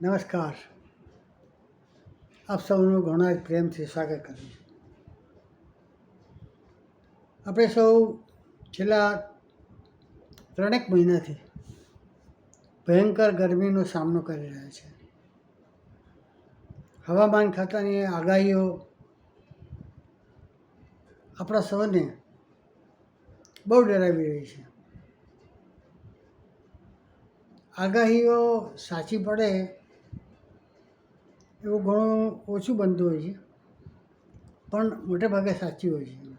નમસ્કાર. આપ સૌનું ઘણા જ પ્રેમથી સ્વાગત કરું છું. આપણે સૌ છેલ્લા 3 મહિનાથી ભયંકર ગરમીનો સામનો કરી રહ્યા છે. હવામાન ખાતાની આગાહીઓ આપણા સૌને બહુ ડરાવી રહી છે. આગાહીઓ સાચી પડે એવું ઘણું ઓછું બનતું હોય છે, પણ મોટે ભાગે સાચી હોય છે.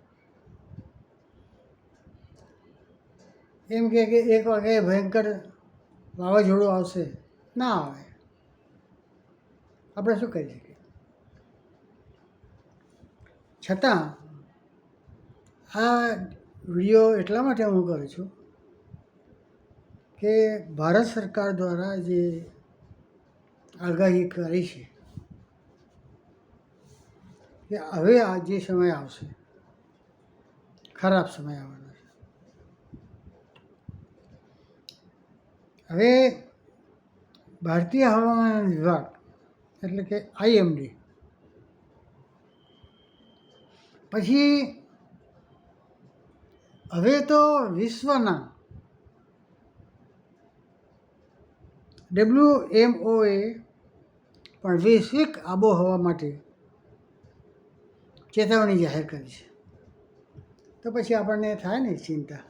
એમ કે 1 વાગે ભયંકર વાવાઝોડું આવશે, ના આવે. આપણે શું કરી શકીએ? છતાં આ વિડીયો એટલા માટે હું કરું છું કે ભારત સરકાર દ્વારા જે આગાહી કરી છે કે હવે આ જે સમય આવશે, ખરાબ સમય આવવાનો છે. હવે ભારતીય હવામાન વિભાગ એટલે કે IMD પછી હવે તો વિશ્વના WMOએ પણ વૈશ્વિક આબોહવા માટે ચેતવણી જાહેર કરી છે. તો પછી આપણને થાય ને ચિંતા,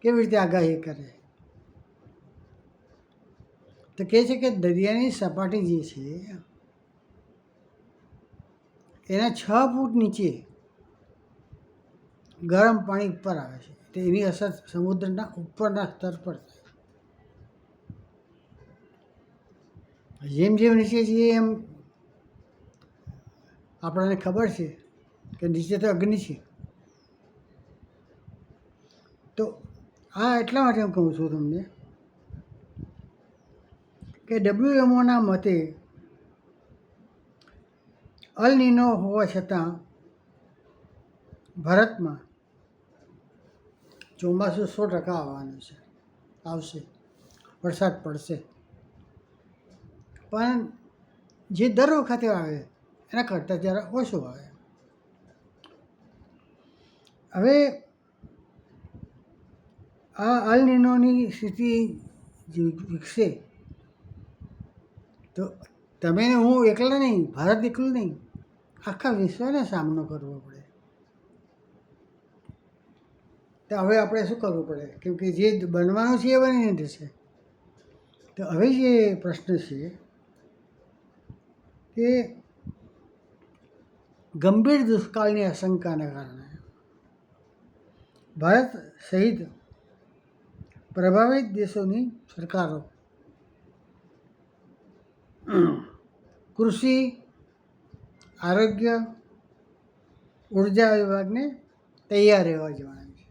કેવી રીતે આગાહી કરે? તો કહે છે કે દરિયાની સપાટી જે છે એના 6 ફૂટ નીચે ગરમ પાણી ઉપર આવે છે, તો એની અસર સમુદ્રના ઉપરના સ્તર પર થાય. જેમ જેમ નીચે જઈએ એમ આપણને ખબર છે કે નીચે તો અગ્નિ છે. તો આ એટલા માટે હું કહું છું તમને કે WMOના મતે અલ નીનો હોવા છતાં ભારતમાં ચોમાસું 100% આવવાનું છે, આવશે, વરસાદ પડશે. પણ જે દર વખતે આવે એના કરતાં જરા ઓછું આવે. હવે આ અલ નીનોની સ્થિતિ જે વિકસે તો તમે ને હું એકલા નહીં, ભારત એકલું નહીં, આખા વિશ્વને સામનો કરવો પડે. તો હવે આપણે શું કરવું પડે? કેમ કે જે બનવાનું છે એ બનીને જશે. તો હવે જે પ્રશ્ન છે કે ગંભીર દુષ્કાળની આશંકાના કારણે ભારત સહિત પ્રભાવિત દેશોની સરકારો કૃષિ, આરોગ્ય, ઉર્જા વિભાગને તૈયાર રહેવા જણાવ્યું છે.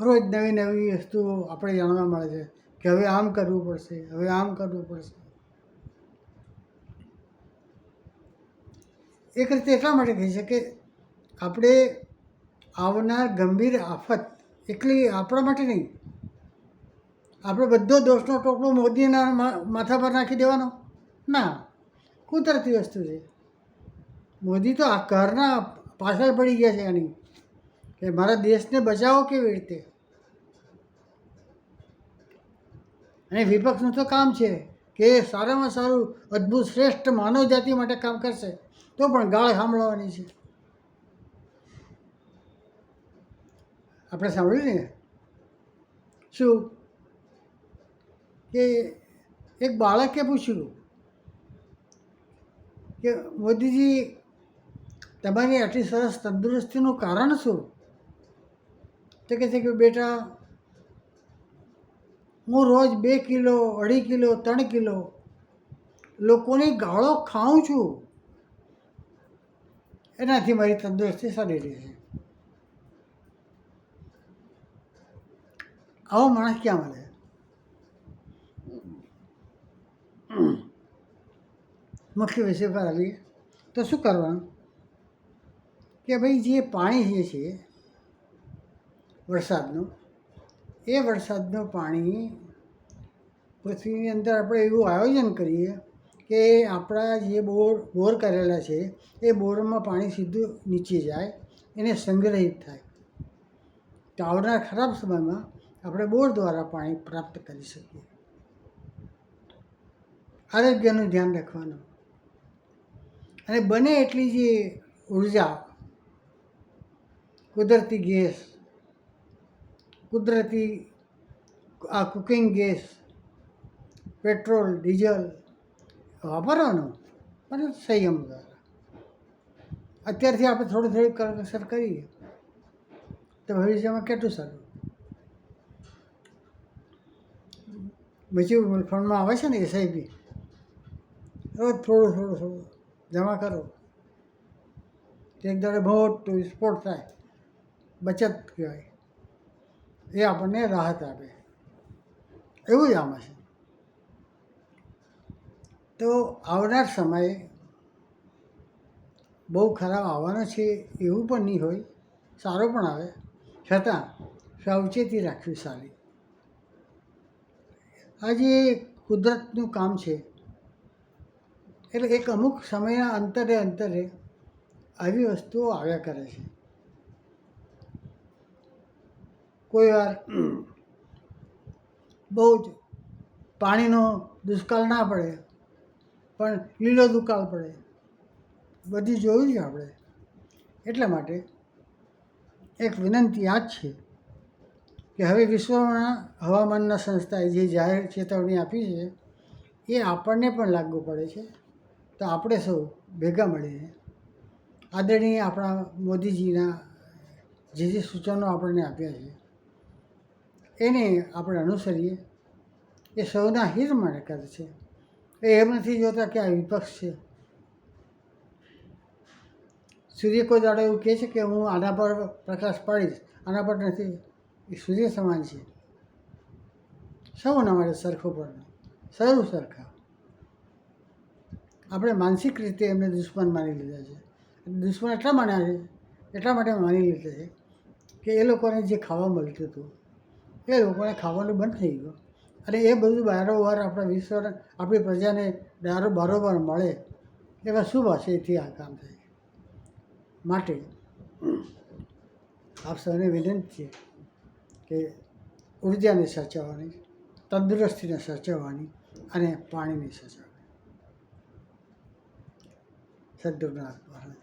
રોજ નવી નવી વસ્તુઓ આપણે જાણવા મળે છે કે હવે આમ કરવું પડશે, હવે આમ કરવું પડશે. એક રીતે એટલા માટે કહી છે કે આપણે આવનાર ગંભીર આફત એકલી આપણા માટે નહીં, આપણે બધો દોષનો ટોપલો મોદીના માથા પર નાખી દેવાનો ના. કુદરતી વસ્તુ છે. મોદી તો આ ઘરના પાછળ પડી ગયા છે આની, કે મારા દેશને બચાવો કેવી રીતે. અને વિપક્ષનું તો કામ છે કે સારામાં સારું અદ્ભુત શ્રેષ્ઠ માનવ જાતિ માટે કામ કરશે, તો પણ ગાળ સાંભળવાની છે. આપણે સાંભળ્યું ને શું કે એક બાળકે પૂછ્યું કે મોદીજી તમારી આટલી સરસ તંદુરસ્તીનું કારણ શું? તો કહે છે કે બેટા, હું રોજ 2 કિલો, 2.5 કિલો, 3 કિલો લોકોની ગાળો ખાઉં છું, એનાથી મારી તંદુરસ્તી સારી રહે છે. આવો માણસ ક્યાં મળે? મુખ્ય વિષય પર આવીએ તો શું કરવાનું કે ભાઈ જે પાણી જે છે વરસાદનું, એ વરસાદનું પાણી પૃથ્વીની અંદર આપણે એવું આયોજન કરીએ કે આપણા જે બોર કરેલા છે એ બોરમાં પાણી સીધું નીચે જાય, એને સંગ્રહિત થાય. તો આવનાર ખરાબ સમયમાં આપણે બોર દ્વારા પાણી પ્રાપ્ત કરી શકીએ. આરોગ્યનું ધ્યાન રાખવાનું, અને બને એટલી જે ઉર્જા, કુદરતી ગેસ, કુદરતી આ કુકિંગ ગેસ, પેટ્રોલ, ડીઝલ વાપરવાનું, પણ સંયમ દ્વારા. અત્યારથી આપણે થોડી થોડી કરકસર કરીએ તો ભવિષ્યમાં કેટલું સારું. મ્યુચ્યુઅલ ફંડમાં આવે છે ને એસઆઈપી, રોજ થોડું થોડું થોડું જમા કરો, એક દાડે મોટું વિસ્ફોટ થાય, બચત કહેવાય. એ આપણને રાહત આપે, એવું જ આમાં છે. તો આવનાર સમયે બહુ ખરાબ આવવાનો છે એવું પણ નહીં હોય, સારો પણ આવે, છતાં સાવચેતી રાખવી સારી. આ જે કુદરતનું કામ છે, એટલે એક અમુક સમયના અંતરે આવી વસ્તુઓ આવ્યા કરે છે. કોઈ વાર બહુ જ પાણીનો દુષ્કાળ ના પડે, પણ લીલો દુકાળ પડે, બધી જોયું છે આપણે. એટલા માટે એક વિનંતી આ જ છે કે હવે વિશ્વમાં હવામાનના સંસ્થાએ જે જાહેર ચેતવણી આપી છે એ આપણને પણ લાગુ પડે છે. તો આપણે સૌ ભેગા મળીને આદરણીય આપણા મોદીજીના જે સૂચનો આપણને આપ્યા છે એને આપણે અનુસરીએ. એ સૌના હિત માટે કરે છે. એ એમ નથી જોતા કે આ વિપક્ષ છે. સૂર્ય કોઈ દાડો એવું કહે છે કે હું આના પર પ્રકાશ પાડીશ, આના પર નથી. એ સૂર્ય સમાન છે, સૌના માટે સરખો પડે, સૌ સરખા. આપણે માનસિક રીતે એમને દુશ્મન માની લીધા છે. દુશ્મન એટલા માન્યા છે, એટલા માટે માની લીધા છે કે એ લોકોને જે ખાવા મળતું હતું એ લોકોને ખાવાનું બંધ થઈ ગયું, અને એ બધું બારોબાર આપણા વિશ્વને, આપણી પ્રજાને બારોબાર મળે એવા શુભ આશયથી આ કામ થાય. માટે આપ સૌને વિનંતી છે કે ઉર્જાને સાચવવાની, તંદુરસ્તીને સાચવવાની અને પાણીને સાચવવાની. સદગુરુનાથ મહારાજ.